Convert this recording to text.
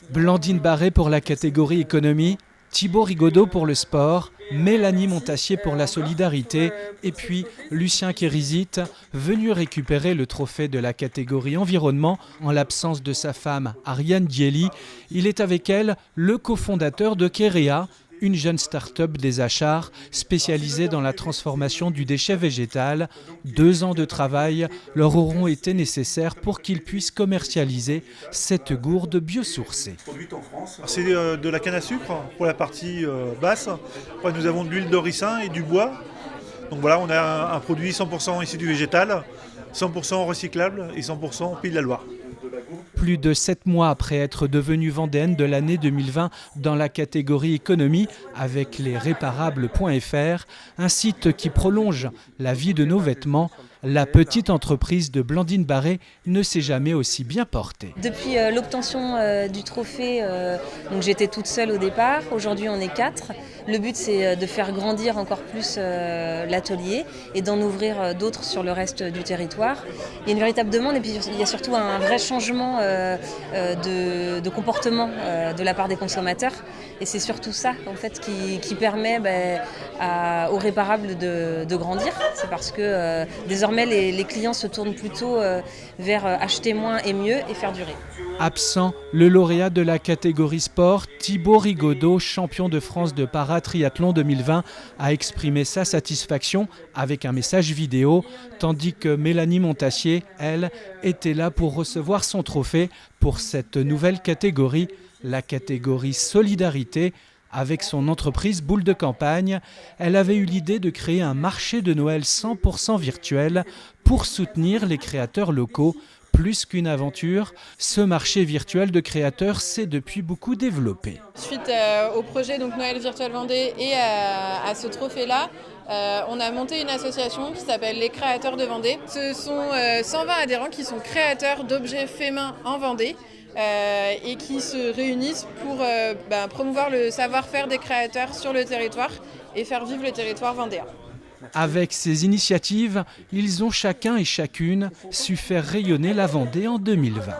Blandine Barré pour la catégorie économie, Thibaut Rigaudot pour le sport, Mélanie Montassier pour la solidarité et puis Lucien Kérizit, venu récupérer le trophée de la catégorie environnement en l'absence de sa femme Ariane Dielli. Il est avec elle le cofondateur de Kerea, une jeune start-up des Achars spécialisée dans la transformation du déchet végétal. 2 ans de travail leur auront été nécessaires pour qu'ils puissent commercialiser cette gourde biosourcée. C'est de la canne à sucre pour la partie basse. Après, nous avons de l'huile de ricin et du bois. Donc voilà, on a un produit 100% issu du végétal, 100% recyclable et 100% Pays de la Loire. Plus de 7 mois après être devenue vendéenne de l'année 2020 dans la catégorie économie avec les réparables.fr, un site qui prolonge la vie de nos vêtements, la petite entreprise de Blandine Barré ne s'est jamais aussi bien portée. Depuis l'obtention du trophée, donc j'étais toute seule au départ, aujourd'hui on est 4. Le but c'est de faire grandir encore plus l'atelier et d'en ouvrir d'autres sur le reste du territoire. Il y a une véritable demande et puis il y a surtout un vrai changement de comportement de la part des consommateurs. Et c'est surtout ça en fait, qui permet aux réparables de grandir. C'est parce que désormais les clients se tournent plutôt vers acheter moins et mieux et faire durer. Absent, le lauréat de la catégorie sport, Thibaut Rigaudot, champion de France de para-triathlon 2020, a exprimé sa satisfaction avec un message vidéo, tandis que Mélanie Montassier, elle, était là pour recevoir son trophée pour cette nouvelle catégorie, la catégorie solidarité. Avec son entreprise Boule de Campagne, elle avait eu l'idée de créer un marché de Noël 100% virtuel pour soutenir les créateurs locaux. Plus qu'une aventure, ce marché virtuel de créateurs s'est depuis beaucoup développé. Suite au projet donc Noël Virtuel Vendée et à ce trophée-là, on a monté une association qui s'appelle les Créateurs de Vendée. Ce sont 120 adhérents qui sont créateurs d'objets faits main en Vendée. Et qui se réunissent pour promouvoir le savoir-faire des créateurs sur le territoire et faire vivre le territoire vendéen. Avec ces initiatives, ils ont chacun et chacune su faire rayonner la Vendée en 2020.